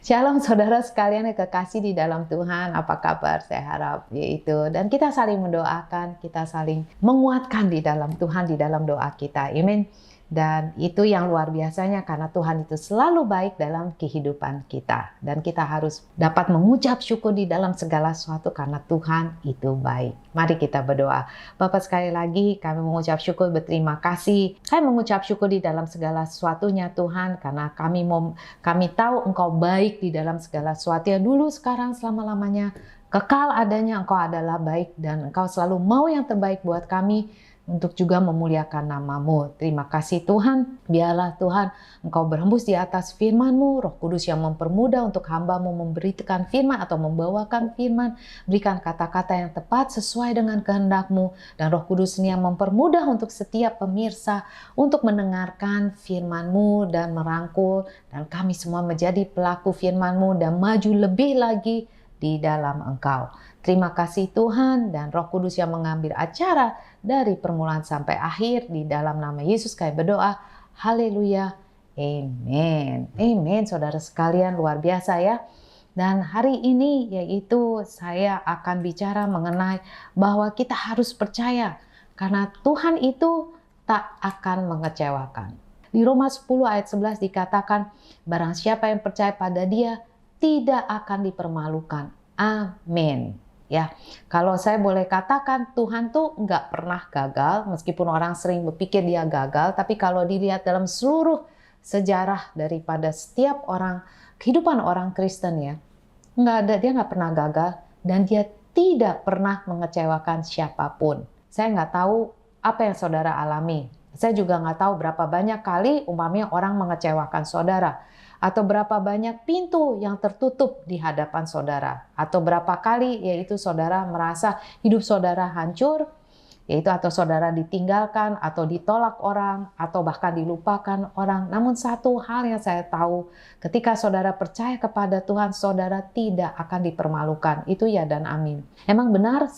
Shalom saudara sekalian yang kekasih di dalam Tuhan, apa kabar? Saya harap yaitu dan kita saling mendoakan, kita saling menguatkan di dalam Tuhan, di dalam doa kita. Amin. Dan itu yang luar biasanya karena Tuhan itu selalu baik dalam kehidupan kita. Dan kita harus dapat mengucap syukur di dalam segala sesuatu karena Tuhan itu baik. Mari kita berdoa. Bapak, sekali lagi kami mengucap syukur, berterima kasih. Kami mengucap syukur di dalam segala sesuatunya Tuhan karena kami tahu Engkau baik di dalam segala sesuatu yang dulu, sekarang, selama-lamanya. Kekal adanya Engkau adalah baik dan Engkau selalu mau yang terbaik buat kami untuk juga memuliakan nama-Mu. Terima kasih Tuhan, biarlah Tuhan Engkau berhembus di atas firman-Mu, Roh Kudus yang mempermudah untuk hamba-Mu memberitakan firman atau membawakan firman, berikan kata-kata yang tepat sesuai dengan kehendak-Mu, dan Roh Kudus ini yang mempermudah untuk setiap pemirsa untuk mendengarkan firman-Mu dan merangkul, dan kami semua menjadi pelaku firman-Mu dan maju lebih lagi di dalam Engkau. Terima kasih Tuhan, dan Roh Kudus yang mengambil acara dari permulaan sampai akhir. Di dalam nama Yesus kami berdoa. Haleluya. Amin. Amin. Saudara sekalian, luar biasa ya. Dan hari ini yaitu saya akan bicara mengenai bahwa kita harus percaya karena Tuhan itu tak akan mengecewakan. Di Roma 10 ayat 11 dikatakan, barang siapa yang percaya pada Dia tidak akan dipermalukan. Amin. Ya, kalau saya boleh katakan Tuhan tuh nggak pernah gagal, meskipun orang sering berpikir dia gagal, tapi kalau dilihat dalam seluruh sejarah daripada setiap orang, kehidupan orang Kristen ya, dia nggak pernah gagal dan dia tidak pernah mengecewakan siapapun. Saya nggak tahu apa yang saudara alami. Saya juga nggak tahu berapa banyak kali umpamanya orang mengecewakan saudara. Atau berapa banyak pintu yang tertutup di hadapan saudara. Atau berapa kali yaitu saudara merasa hidup saudara hancur, yaitu atau saudara ditinggalkan, atau ditolak orang, atau bahkan dilupakan orang. Namun satu hal yang saya tahu, ketika saudara percaya kepada Tuhan, saudara tidak akan dipermalukan. Itu ya dan amin. Emang benar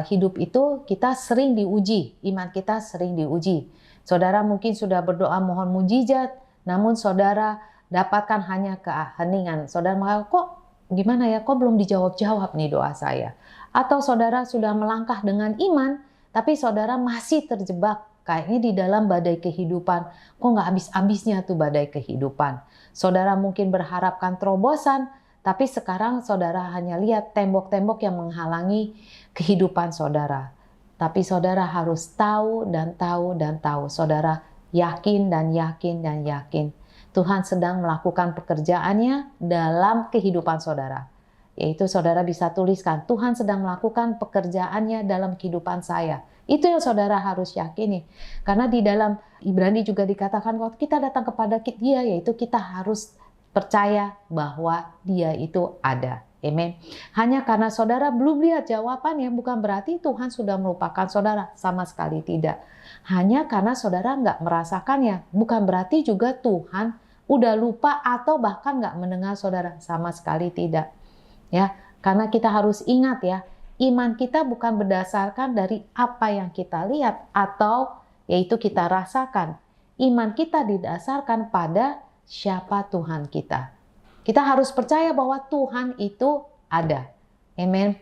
hidup itu kita sering diuji, iman kita sering diuji. Saudara mungkin sudah berdoa mohon mujizat, namun saudara dapatkan hanya keheningan. Saudara mengatakan, kok gimana ya, kok belum dijawab-jawab nih doa saya. Atau saudara sudah melangkah dengan iman, tapi saudara masih terjebak kayaknya di dalam badai kehidupan. Kok nggak habis-habisnya tuh badai kehidupan. Saudara mungkin berharapkan terobosan, tapi sekarang saudara hanya lihat tembok-tembok yang menghalangi kehidupan saudara. Tapi saudara harus tahu dan tahu dan tahu. Saudara yakin dan yakin dan yakin. Tuhan sedang melakukan pekerjaannya dalam kehidupan saudara. Yaitu saudara bisa tuliskan, Tuhan sedang melakukan pekerjaannya dalam kehidupan saya. Itu yang saudara harus yakini. Karena di dalam Ibrani juga dikatakan, kalau kita datang kepada Dia, yaitu kita harus percaya bahwa Dia itu ada. Amen. Hanya karena saudara belum lihat jawabannya, bukan berarti Tuhan sudah melupakan saudara. Sama sekali tidak. Hanya karena saudara nggak merasakannya, bukan berarti juga Tuhan udah lupa atau bahkan nggak mendengar saudara. Sama sekali tidak. Ya, karena kita harus ingat ya, iman kita bukan berdasarkan dari apa yang kita lihat atau yaitu kita rasakan. Iman kita didasarkan pada siapa Tuhan kita. Kita harus percaya bahwa Tuhan itu ada. Amen.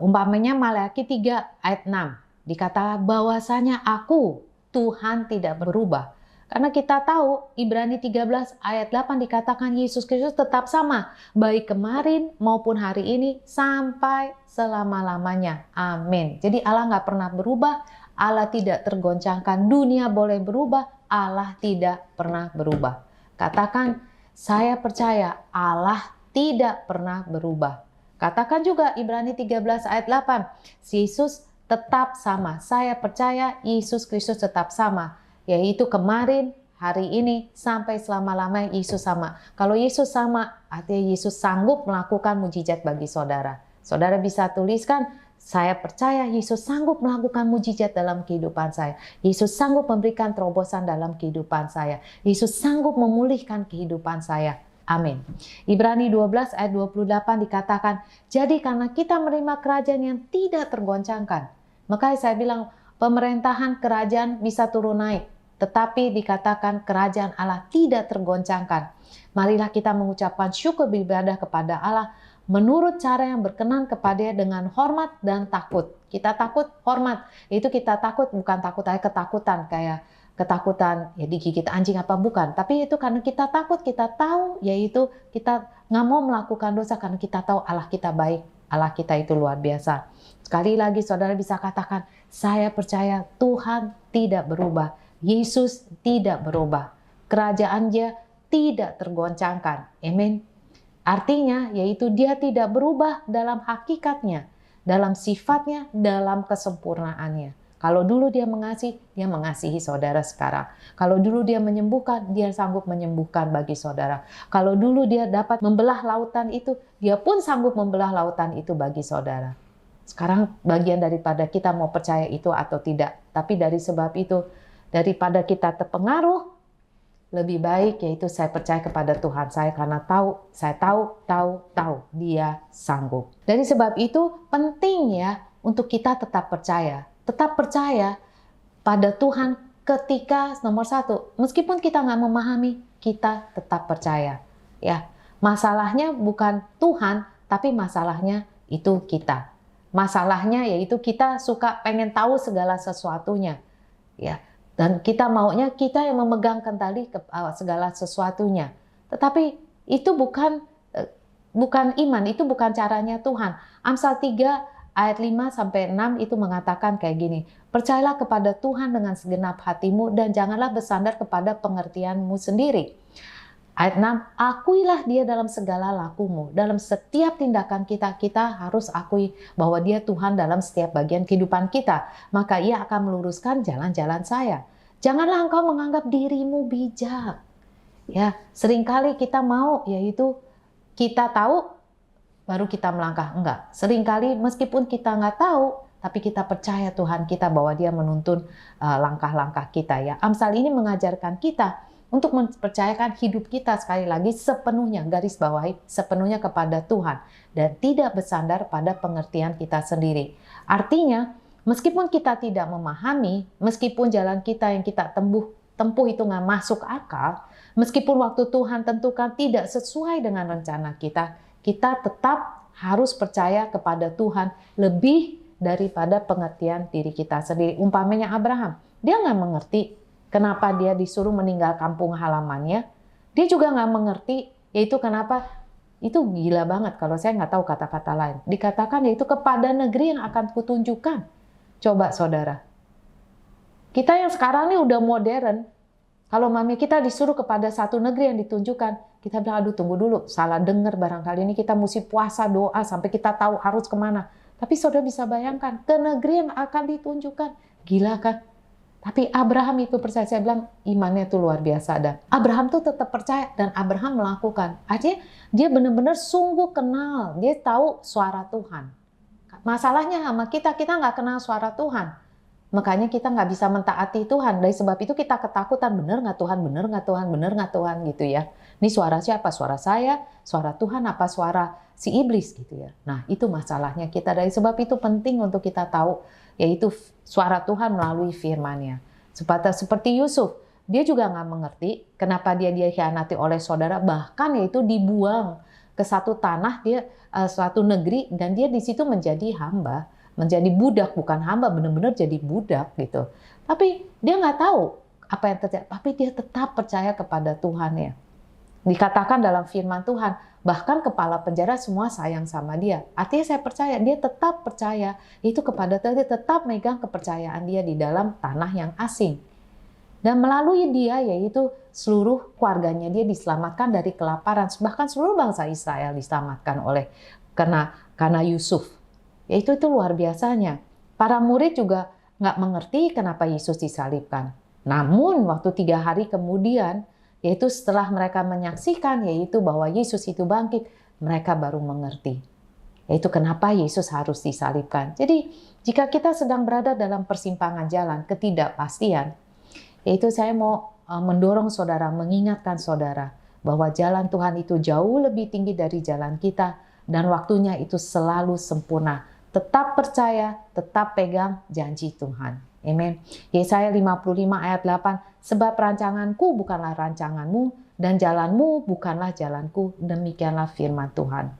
Umpamanya Maleakhi 3 ayat 6 dikatakan bahwasanya aku Tuhan tidak berubah. Karena kita tahu Ibrani 13 ayat 8 dikatakan Yesus Kristus tetap sama. Baik kemarin maupun hari ini sampai selama-lamanya. Amin. Jadi Allah nggak pernah berubah. Allah tidak tergoncangkan. Dunia boleh berubah. Allah tidak pernah berubah. Katakan, saya percaya Allah tidak pernah berubah. Katakan juga Ibrani 13 ayat 8. Yesus tetap sama. Saya percaya Yesus Kristus tetap sama. Yaitu kemarin, hari ini, sampai selama-lamanya Yesus sama. Kalau Yesus sama, artinya Yesus sanggup melakukan mujizat bagi saudara. Saudara bisa tuliskan, saya percaya Yesus sanggup melakukan mujizat dalam kehidupan saya. Yesus sanggup memberikan terobosan dalam kehidupan saya. Yesus sanggup memulihkan kehidupan saya. Amin. Ibrani 12 ayat 28 dikatakan, jadi karena kita menerima kerajaan yang tidak tergoncangkan, maka saya bilang pemerintahan kerajaan bisa turun naik. tetapi dikatakan kerajaan Allah tidak tergoncangkan. Marilah kita mengucapkan syukur beribadah kepada Allah menurut cara yang berkenan kepada dengan hormat dan takut. Kita takut, hormat. Itu kita takut, bukan takut aja ketakutan, kayak ketakutan ya digigit anjing apa bukan. Tapi itu karena kita takut, kita tahu, yaitu kita nggak mau melakukan dosa karena kita tahu Allah kita baik, Allah kita itu luar biasa. Sekali lagi saudara bisa katakan, saya percaya Tuhan tidak berubah, Yesus tidak berubah, kerajaan-Dia tidak tergoncangkan. Amin. Artinya yaitu Dia tidak berubah dalam hakikatnya, dalam sifatnya, dalam kesempurnaannya. Kalau dulu Dia mengasihi saudara sekarang. Kalau dulu Dia menyembuhkan, Dia sanggup menyembuhkan bagi saudara. Kalau dulu Dia dapat membelah lautan itu, Dia pun sanggup membelah lautan itu bagi saudara. Sekarang bagian daripada kita mau percaya itu atau tidak. Tapi dari sebab itu, daripada kita terpengaruh, lebih baik yaitu saya percaya kepada Tuhan saya karena saya tahu Dia sanggup. Dari sebab itu penting ya untuk kita tetap percaya pada Tuhan ketika nomor satu, meskipun kita nggak memahami, kita tetap percaya. Ya, masalahnya bukan Tuhan, tapi masalahnya itu kita. Masalahnya yaitu kita suka pengen tahu segala sesuatunya, ya. Dan kita maunya kita yang memegang kendali segala sesuatunya. Tetapi itu bukan iman, itu bukan caranya Tuhan. Amsal 3 ayat 5-6 itu mengatakan kayak gini, percayalah kepada Tuhan dengan segenap hatimu dan janganlah bersandar kepada pengertianmu sendiri. Ayat 6, akuilah Dia dalam segala lakumu. Dalam setiap tindakan kita harus akui bahwa Dia Tuhan dalam setiap bagian kehidupan kita. Maka Ia akan meluruskan jalan-jalan saya. Janganlah engkau menganggap dirimu bijak. Ya, seringkali kita mau yaitu kita tahu baru kita melangkah. Enggak. Seringkali meskipun kita nggak tahu, tapi kita percaya Tuhan kita bahwa Dia menuntun langkah-langkah kita. Ya, Amsal ini mengajarkan kita untuk mempercayakan hidup kita sekali lagi sepenuhnya, garis bawahi, sepenuhnya kepada Tuhan. Dan tidak bersandar pada pengertian kita sendiri. Artinya, meskipun kita tidak memahami, meskipun jalan kita yang kita tempuh itu nggak masuk akal, meskipun waktu Tuhan tentukan tidak sesuai dengan rencana kita, kita tetap harus percaya kepada Tuhan lebih daripada pengertian diri kita sendiri. Umpamanya Abraham, dia nggak mengerti kenapa dia disuruh meninggal kampung halamannya. Dia juga nggak mengerti, yaitu kenapa, itu gila banget kalau saya nggak tahu kata-kata lain. Dikatakan yaitu kepada negeri yang akan kutunjukkan. Coba saudara, kita yang sekarang ini udah modern, kalau mami kita disuruh kepada satu negeri yang ditunjukkan, kita bilang, aduh tunggu dulu, salah dengar barangkali ini kita mesti puasa, doa, sampai kita tahu harus kemana. Tapi saudara bisa bayangkan, ke negeri yang akan ditunjukkan. Gila kan? Tapi Abraham itu percaya, saya bilang imannya itu luar biasa. Dan Abraham tuh tetap percaya dan Abraham melakukan. Artinya dia benar-benar sungguh kenal, dia tahu suara Tuhan. Masalahnya sama kita nggak kenal suara Tuhan. Makanya kita nggak bisa mentaati Tuhan. Dari sebab itu kita ketakutan, benar nggak Tuhan, benar nggak Tuhan, benar nggak Tuhan gitu ya. Ini suara siapa? Suara saya, suara Tuhan, apa suara si iblis gitu ya. Nah itu masalahnya kita. Dari sebab itu penting untuk kita tahu, yaitu suara Tuhan melalui firman-Nya. Seperti Yusuf, dia juga nggak mengerti kenapa dia dikhianati oleh saudara, bahkan yaitu dibuang ke satu tanah, suatu negeri, dan dia di situ menjadi hamba, menjadi budak, bukan hamba, benar-benar jadi budak gitu. Tapi dia nggak tahu apa yang terjadi, tapi dia tetap percaya kepada Tuhan ya. Dikatakan dalam firman Tuhan, bahkan kepala penjara semua sayang sama dia. Artinya saya percaya, dia tetap percaya itu kepada Tuhan, dia tetap megang kepercayaan dia di dalam tanah yang asing. Dan melalui dia, yaitu seluruh keluarganya dia diselamatkan dari kelaparan. Bahkan seluruh bangsa Israel diselamatkan karena Yusuf. Yaitu itu luar biasanya. Para murid juga nggak mengerti kenapa Yesus disalibkan. Namun waktu 3 hari kemudian, yaitu setelah mereka menyaksikan yaitu bahwa Yesus itu bangkit, mereka baru mengerti. Yaitu kenapa Yesus harus disalibkan. Jadi jika kita sedang berada dalam persimpangan jalan, ketidakpastian, yaitu saya mau mendorong saudara, mengingatkan saudara bahwa jalan Tuhan itu jauh lebih tinggi dari jalan kita dan waktunya itu selalu sempurna. Tetap percaya, tetap pegang janji Tuhan. Amin. Yesaya 55 ayat 8, sebab rancanganku bukanlah rancanganmu, dan jalanmu bukanlah jalanku, demikianlah firman Tuhan.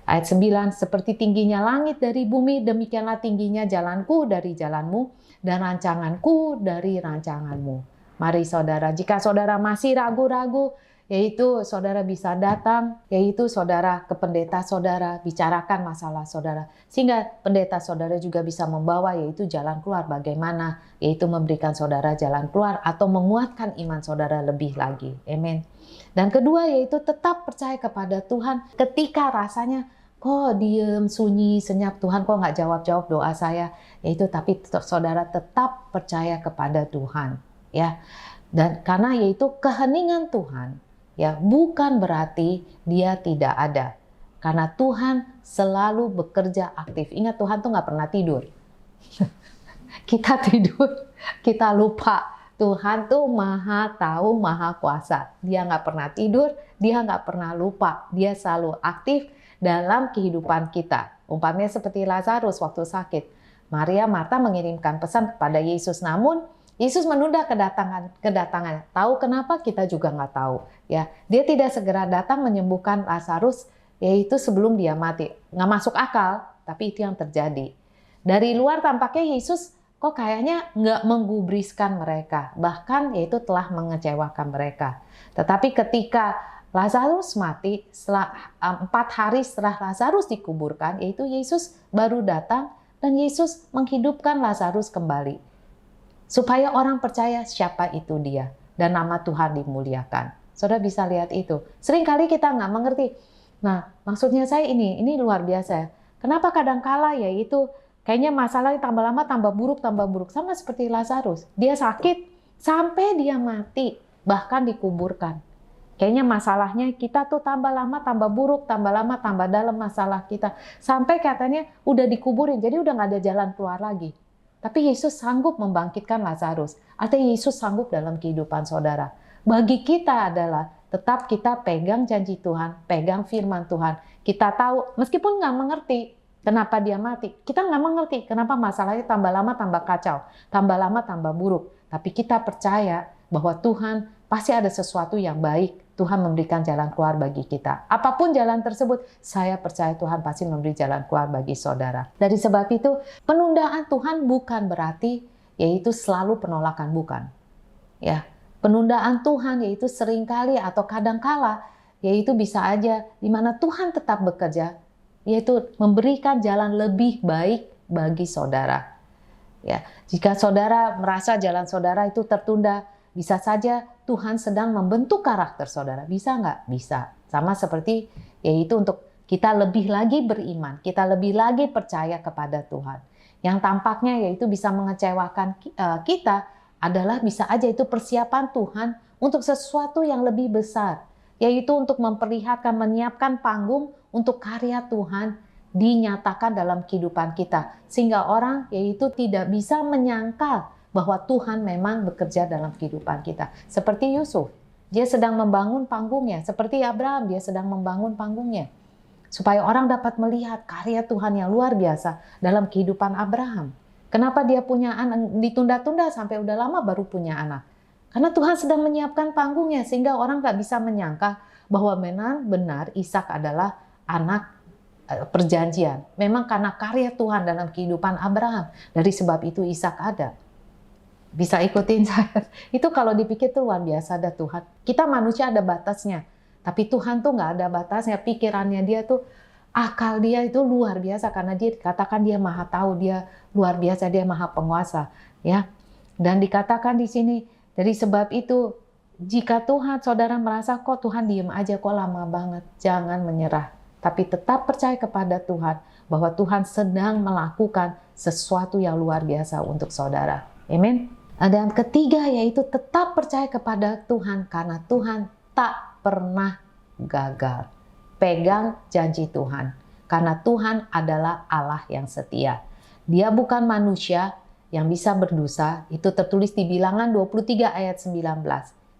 Ayat 9, seperti tingginya langit dari bumi, demikianlah tingginya jalanku dari jalanmu, dan rancanganku dari rancanganmu. Mari saudara, jika saudara masih ragu-ragu, yaitu saudara bisa datang, yaitu saudara ke pendeta saudara, bicarakan masalah saudara. Sehingga pendeta saudara juga bisa membawa yaitu jalan keluar bagaimana, yaitu memberikan saudara jalan keluar atau menguatkan iman saudara lebih lagi. Amin. Dan kedua yaitu tetap percaya kepada Tuhan ketika rasanya kok diem, sunyi, senyap, Tuhan kok nggak jawab-jawab doa saya. Yaitu tapi saudara tetap percaya kepada Tuhan. Ya. Dan karena yaitu keheningan Tuhan, ya, bukan berarti dia tidak ada. Karena Tuhan selalu bekerja aktif. Ingat, Tuhan tuh nggak pernah tidur. Kita tidur, kita lupa. Tuhan tuh maha tahu, maha kuasa. Dia nggak pernah tidur, dia nggak pernah lupa. Dia selalu aktif dalam kehidupan kita. Umpamanya seperti Lazarus waktu sakit. Maria, Marta mengirimkan pesan kepada Yesus. Namun, Yesus menunda kedatangannya. Tahu kenapa? Kita juga nggak tahu. Ya, dia tidak segera datang menyembuhkan Lazarus, yaitu sebelum dia mati. Nggak masuk akal, tapi itu yang terjadi. Dari luar tampaknya Yesus kok kayaknya nggak menggubriskan mereka, bahkan yaitu telah mengecewakan mereka. Tetapi ketika Lazarus mati, setelah 4 hari setelah Lazarus dikuburkan, yaitu Yesus baru datang dan Yesus menghidupkan Lazarus kembali. Supaya orang percaya siapa itu dia. Dan nama Tuhan dimuliakan. Saudara bisa lihat itu. Seringkali kita nggak mengerti. Nah, maksudnya saya ini luar biasa. Kenapa kadangkala ya itu kayaknya masalahnya tambah lama tambah buruk. Sama seperti Lazarus. Dia sakit sampai dia mati. Bahkan dikuburkan. Kayaknya masalahnya kita tuh tambah lama tambah buruk. Tambah lama tambah dalam masalah kita. Sampai katanya udah dikuburin. Jadi udah nggak ada jalan keluar lagi. Tapi Yesus sanggup membangkitkan Lazarus. Artinya Yesus sanggup dalam kehidupan saudara. Bagi kita adalah tetap kita pegang janji Tuhan, pegang firman Tuhan. Kita tahu, meskipun nggak mengerti kenapa dia mati. Kita nggak mengerti kenapa masalahnya tambah lama tambah kacau, tambah lama tambah buruk. Tapi kita percaya bahwa Tuhan pasti ada sesuatu yang baik. Tuhan memberikan jalan keluar bagi kita. Apapun jalan tersebut, saya percaya Tuhan pasti memberi jalan keluar bagi saudara. Dari sebab itu, penundaan Tuhan bukan berarti yaitu selalu penolakan, bukan. Ya, penundaan Tuhan yaitu seringkali atau kadangkala yaitu bisa aja di mana Tuhan tetap bekerja, yaitu memberikan jalan lebih baik bagi saudara. Ya, jika saudara merasa jalan saudara itu tertunda, bisa saja Tuhan sedang membentuk karakter saudara. Bisa nggak? Bisa. Sama seperti yaitu untuk kita lebih lagi beriman, kita lebih lagi percaya kepada Tuhan. Yang tampaknya yaitu bisa mengecewakan kita adalah bisa aja itu persiapan Tuhan untuk sesuatu yang lebih besar. Yaitu untuk memperlihatkan, menyiapkan panggung untuk karya Tuhan dinyatakan dalam kehidupan kita. Sehingga orang yaitu tidak bisa menyangkal bahwa Tuhan memang bekerja dalam kehidupan kita. Seperti Yusuf, dia sedang membangun panggungnya. Seperti Abraham, dia sedang membangun panggungnya. Supaya orang dapat melihat karya Tuhan yang luar biasa dalam kehidupan Abraham. Kenapa dia punya anak, ditunda-tunda sampai udah lama baru punya anak? Karena Tuhan sedang menyiapkan panggungnya, sehingga orang gak bisa menyangka bahwa memang benar Ishak adalah anak perjanjian. Memang karena karya Tuhan dalam kehidupan Abraham. Dari sebab itu Ishak ada. Bisa ikutin saya. Itu kalau dipikir tuh luar biasa ada Tuhan. Kita manusia ada batasnya. Tapi Tuhan tuh nggak ada batasnya. Pikirannya dia tuh, akal dia itu luar biasa. Karena dia dikatakan dia maha tahu. Dia luar biasa, dia maha penguasa. Ya. Dan dikatakan di sini, dari sebab itu, jika Tuhan, saudara merasa kok Tuhan diem aja, kok lama banget. Jangan menyerah. Tapi tetap percaya kepada Tuhan. Bahwa Tuhan sedang melakukan sesuatu yang luar biasa untuk saudara. Amin. Dan ketiga yaitu tetap percaya kepada Tuhan karena Tuhan tak pernah gagal. Pegang janji Tuhan karena Tuhan adalah Allah yang setia. Dia bukan manusia yang bisa berdosa. Itu tertulis di Bilangan 23 ayat 19.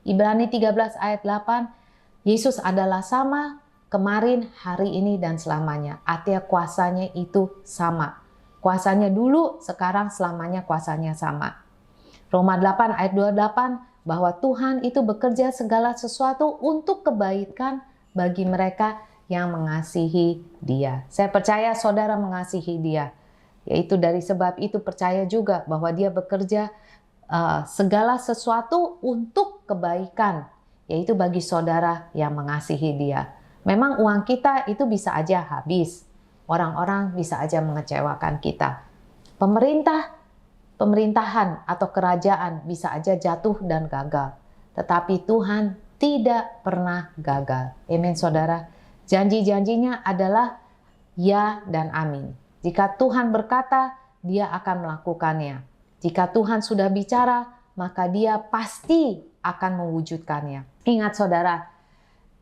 Ibrani 13 ayat 8. Yesus adalah sama kemarin, hari ini, dan selamanya. Artinya kuasanya itu sama. Kuasanya dulu, sekarang, selamanya kuasanya sama. Roma 8 ayat 28, bahwa Tuhan itu bekerja segala sesuatu untuk kebaikan bagi mereka yang mengasihi Dia. Saya percaya saudara mengasihi Dia. Yaitu dari sebab itu percaya juga bahwa Dia bekerja segala sesuatu untuk kebaikan, yaitu bagi saudara yang mengasihi Dia. Memang uang kita itu bisa aja habis. Orang-orang bisa aja mengecewakan kita. Pemerintahan atau kerajaan bisa aja jatuh dan gagal. Tetapi Tuhan tidak pernah gagal. Amin saudara. Janji-janjinya adalah ya dan amin. Jika Tuhan berkata, Dia akan melakukannya. Jika Tuhan sudah bicara, maka Dia pasti akan mewujudkannya. Ingat saudara,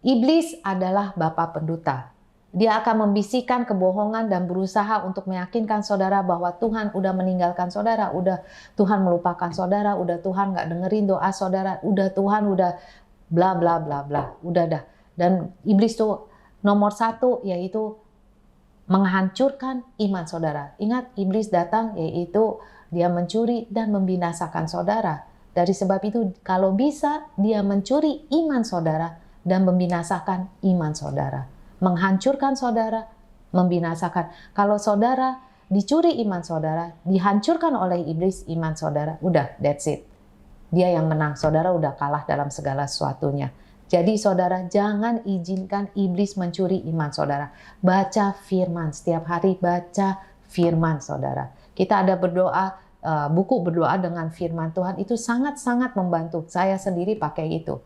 iblis adalah bapa pendusta. Dia akan membisikkan kebohongan dan berusaha untuk meyakinkan saudara bahwa Tuhan udah meninggalkan saudara, udah Tuhan melupakan saudara, udah Tuhan nggak dengerin doa saudara, udah Tuhan udah bla bla bla bla, udah dah. Dan iblis tuh nomor satu yaitu menghancurkan iman saudara. Ingat, iblis datang yaitu dia mencuri dan membinasakan saudara. Dari sebab itu, kalau bisa, dia mencuri iman saudara dan membinasakan iman saudara. Menghancurkan saudara, membinasakan. Kalau saudara dicuri iman saudara, dihancurkan oleh iblis iman saudara, udah, that's it. Dia yang menang, saudara udah kalah dalam segala sesuatunya. Jadi saudara, jangan izinkan iblis mencuri iman saudara. Baca firman, setiap hari baca firman saudara. Kita ada berdoa, buku berdoa dengan firman Tuhan, itu sangat-sangat membantu. Saya sendiri pakai itu.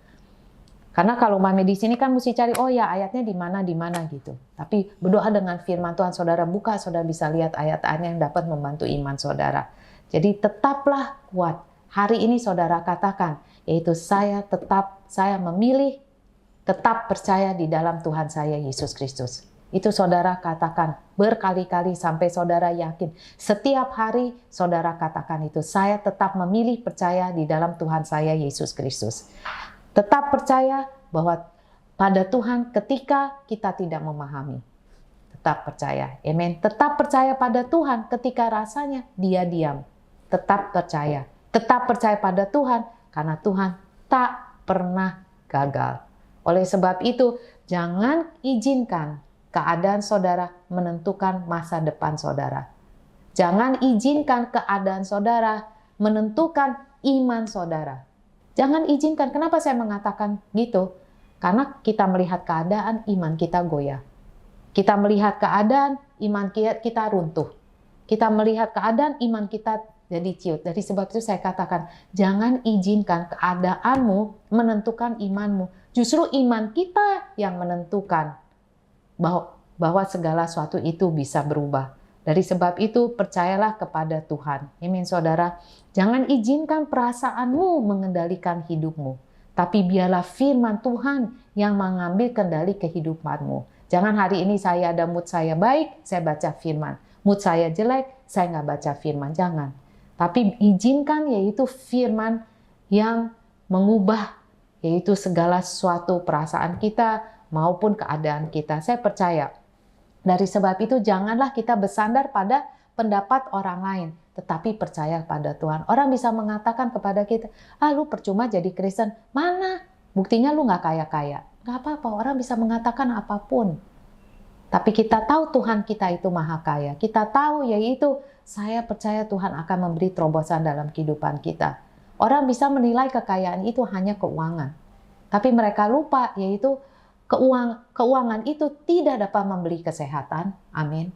Karena kalau mami di sini kan mesti cari, oh ya ayatnya di mana gitu. Tapi berdoa dengan firman Tuhan, saudara buka, saudara bisa lihat ayat-ayatnya yang dapat membantu iman saudara. Jadi tetaplah kuat. Hari ini saudara katakan, yaitu saya memilih tetap percaya di dalam Tuhan saya Yesus Kristus. Itu saudara katakan berkali-kali sampai saudara yakin. Setiap hari saudara katakan itu, saya tetap memilih percaya di dalam Tuhan saya Yesus Kristus. Tetap percaya bahwa pada Tuhan ketika kita tidak memahami. Tetap percaya, amin. Tetap percaya pada Tuhan ketika rasanya Dia diam. Tetap percaya. Tetap percaya pada Tuhan karena Tuhan tak pernah gagal. Oleh sebab itu, jangan izinkan keadaan saudara menentukan masa depan saudara. Jangan izinkan keadaan saudara menentukan iman saudara. Jangan izinkan. Kenapa saya mengatakan gitu? Karena kita melihat keadaan, iman kita goyah. Kita melihat keadaan, iman kita runtuh. Kita melihat keadaan, iman kita jadi ciut. Dari sebab itu saya katakan, jangan izinkan keadaanmu menentukan imanmu. Justru iman kita yang menentukan bahwa segala sesuatu itu bisa berubah. Dari sebab itu, percayalah kepada Tuhan. Amin, saudara. Jangan izinkan perasaanmu mengendalikan hidupmu. Tapi biarlah firman Tuhan yang mengambil kendali kehidupanmu. Jangan hari ini saya ada mood saya baik, saya baca firman. Mood saya jelek, saya nggak baca firman. Jangan. Tapi izinkan yaitu firman yang mengubah yaitu segala sesuatu perasaan kita maupun keadaan kita. Saya percaya. Dari sebab itu janganlah kita bersandar pada pendapat orang lain, tetapi percaya pada Tuhan. Orang bisa mengatakan kepada kita, lu percuma jadi Kristen. Mana? Buktinya lu nggak kaya-kaya. Nggak apa-apa, orang bisa mengatakan apapun. Tapi kita tahu Tuhan kita itu maha kaya. Kita tahu yaitu saya percaya Tuhan akan memberi terobosan dalam kehidupan kita. Orang bisa menilai kekayaan itu hanya keuangan. Tapi mereka lupa yaitu keuangan itu tidak dapat membeli kesehatan. Amin.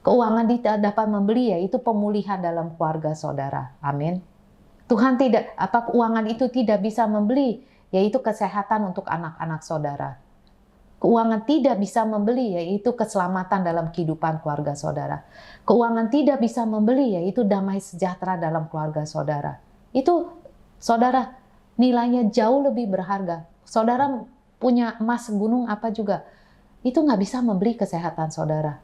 Keuangan tidak dapat membeli yaitu pemulihan dalam keluarga saudara. Amin. Keuangan itu tidak bisa membeli yaitu kesehatan untuk anak-anak saudara. Keuangan tidak bisa membeli yaitu keselamatan dalam kehidupan keluarga saudara. Keuangan tidak bisa membeli yaitu damai sejahtera dalam keluarga saudara. Itu saudara nilainya jauh lebih berharga. Saudara punya emas gunung apa juga, itu nggak bisa membeli kesehatan saudara.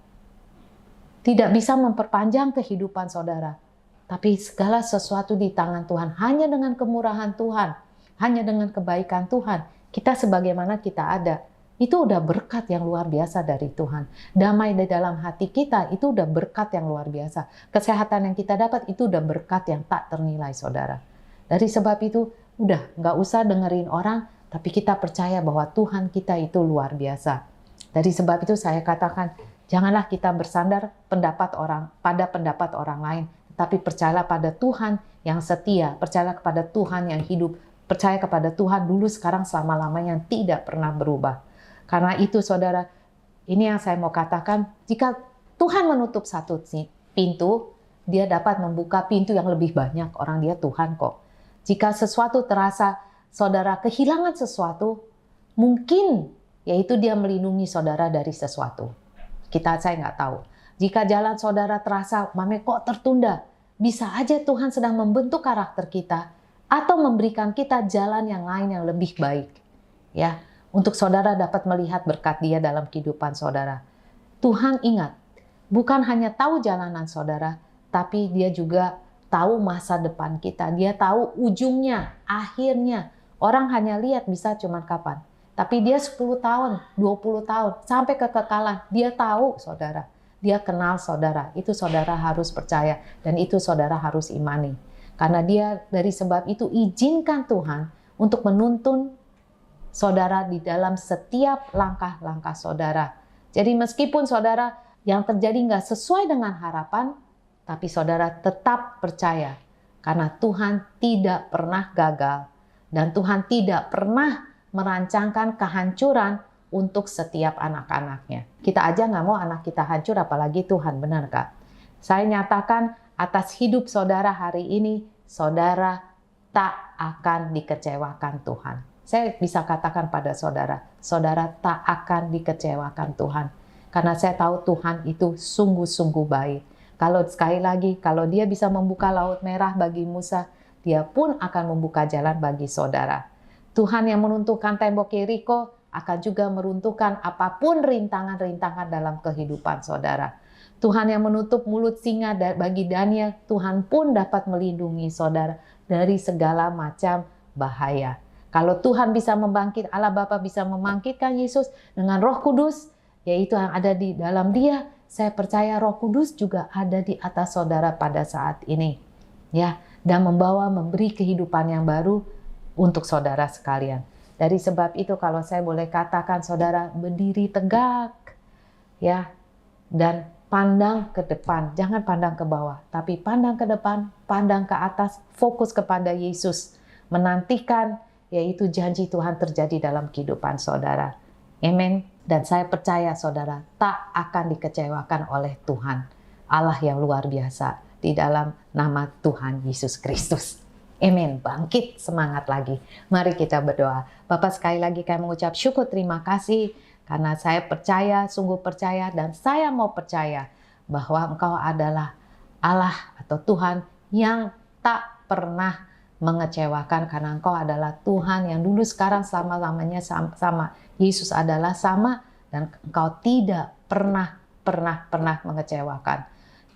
Tidak bisa memperpanjang kehidupan saudara. Tapi segala sesuatu di tangan Tuhan, hanya dengan kemurahan Tuhan, hanya dengan kebaikan Tuhan, kita sebagaimana kita ada. itu udah berkat yang luar biasa dari Tuhan. Damai di dalam hati kita itu udah berkat yang luar biasa. Kesehatan yang kita dapat itu udah berkat yang tak ternilai, saudara. Dari sebab itu, udah nggak usah dengerin orang, tapi kita percaya bahwa Tuhan kita itu luar biasa. Dari sebab itu saya katakan, janganlah kita bersandar pada pendapat orang lain, tapi percayalah pada Tuhan yang setia, percayalah kepada Tuhan yang hidup, percaya kepada Tuhan dulu, sekarang, selama-lamanya, yang tidak pernah berubah. Karena itu, saudara, ini yang saya mau katakan, jika Tuhan menutup satu pintu, dia dapat membuka pintu yang lebih banyak. Orang dia Tuhan kok. Jika sesuatu terasa saudara kehilangan sesuatu, mungkin yaitu dia melindungi saudara dari sesuatu. Saya nggak tahu. Jika jalan saudara terasa, mame kok tertunda, bisa aja Tuhan sedang membentuk karakter kita atau memberikan kita jalan yang lain yang lebih baik. Ya, untuk saudara dapat melihat berkat dia dalam kehidupan saudara. Tuhan ingat, bukan hanya tahu jalanan saudara, tapi dia juga tahu masa depan kita. Dia tahu ujungnya, akhirnya. Orang hanya lihat bisa cuma kapan. Tapi dia 10 tahun, 20 tahun, sampai kekekalan. Dia tahu saudara. Dia kenal saudara. Itu saudara harus percaya. Dan itu saudara harus imani. Karena dia dari sebab itu izinkan Tuhan untuk menuntun saudara di dalam setiap langkah-langkah saudara. Jadi meskipun saudara yang terjadi nggak sesuai dengan harapan, tapi saudara tetap percaya. Karena Tuhan tidak pernah gagal. Dan Tuhan tidak pernah merancangkan kehancuran untuk setiap anak-anaknya. Kita aja nggak mau anak kita hancur, apalagi Tuhan, benar Kak? Saya nyatakan atas hidup saudara hari ini, saudara tak akan dikecewakan Tuhan. Saya bisa katakan pada saudara, saudara tak akan dikecewakan Tuhan. Karena saya tahu Tuhan itu sungguh-sungguh baik. Kalau sekali lagi, kalau dia bisa membuka laut merah bagi Musa, dia pun akan membuka jalan bagi saudara. Tuhan yang meruntuhkan tembok Yeriko akan juga meruntuhkan apapun rintangan-rintangan dalam kehidupan saudara. Tuhan yang menutup mulut singa bagi Daniel, Tuhan pun dapat melindungi saudara dari segala macam bahaya. Kalau Tuhan bisa membangkit, Allah Bapa bisa membangkitkan Yesus dengan Roh Kudus, yaitu yang ada di dalam dia, saya percaya Roh Kudus juga ada di atas saudara pada saat ini. Ya, dan memberi kehidupan yang baru untuk saudara sekalian. Dari sebab itu kalau saya boleh katakan saudara berdiri tegak, ya, dan pandang ke depan, jangan pandang ke bawah, tapi pandang ke depan, pandang ke atas, fokus kepada Yesus, menantikan yaitu janji Tuhan terjadi dalam kehidupan saudara. Amin. Dan saya percaya saudara tak akan dikecewakan oleh Tuhan, Allah yang luar biasa, di dalam nama Tuhan Yesus Kristus. Amin. Bangkit semangat lagi. Mari kita berdoa. Bapak, sekali lagi kami mengucap syukur terima kasih karena saya percaya, sungguh percaya, dan saya mau percaya bahwa Engkau adalah Allah atau Tuhan yang tak pernah mengecewakan, karena Engkau adalah Tuhan yang dulu, sekarang, selama-lamanya sama. Yesus adalah sama dan Engkau tidak pernah mengecewakan.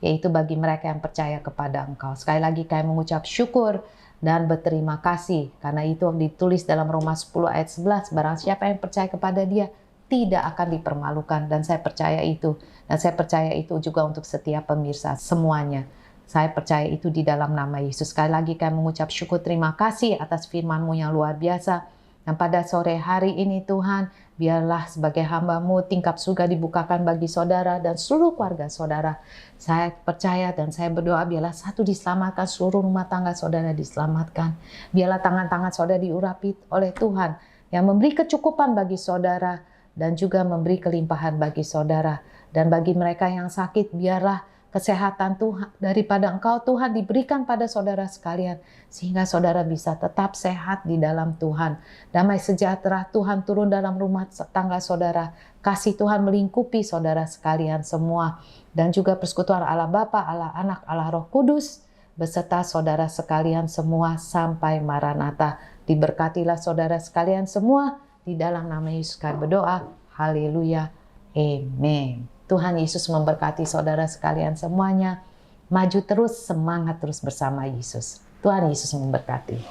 Yaitu bagi mereka yang percaya kepada Engkau. Sekali lagi kami mengucap syukur dan berterima kasih karena itu ditulis dalam Roma 10 ayat 11, barang siapa yang percaya kepada Dia tidak akan dipermalukan, dan saya percaya itu. Dan saya percaya itu juga untuk setiap pemirsa semuanya. Saya percaya itu di dalam nama Yesus. Sekali lagi kami mengucap syukur terima kasih atas firman-Mu yang luar biasa. Dan pada sore hari ini Tuhan, biarlah sebagai hamba-Mu tingkap surga dibukakan bagi saudara dan seluruh keluarga saudara. Saya percaya dan saya berdoa biarlah satu diselamatkan, seluruh rumah tangga saudara diselamatkan. Biarlah tangan-tangan saudara diurapi oleh Tuhan yang memberi kecukupan bagi saudara dan juga memberi kelimpahan bagi saudara. Dan bagi mereka yang sakit, biarlah kesehatan Tuhan daripada Engkau Tuhan diberikan pada saudara sekalian, sehingga saudara bisa tetap sehat di dalam Tuhan. Damai sejahtera Tuhan turun dalam rumah tangga saudara. Kasih Tuhan melingkupi saudara sekalian semua. Dan juga persekutuan Allah Bapa, Allah Anak, Allah Roh Kudus beserta saudara sekalian semua sampai Maranatha. Diberkatilah saudara sekalian semua di dalam nama Yesus kami berdoa. Haleluya. Amin. Tuhan Yesus memberkati saudara sekalian semuanya. Maju terus, semangat terus bersama Yesus. Tuhan Yesus memberkati.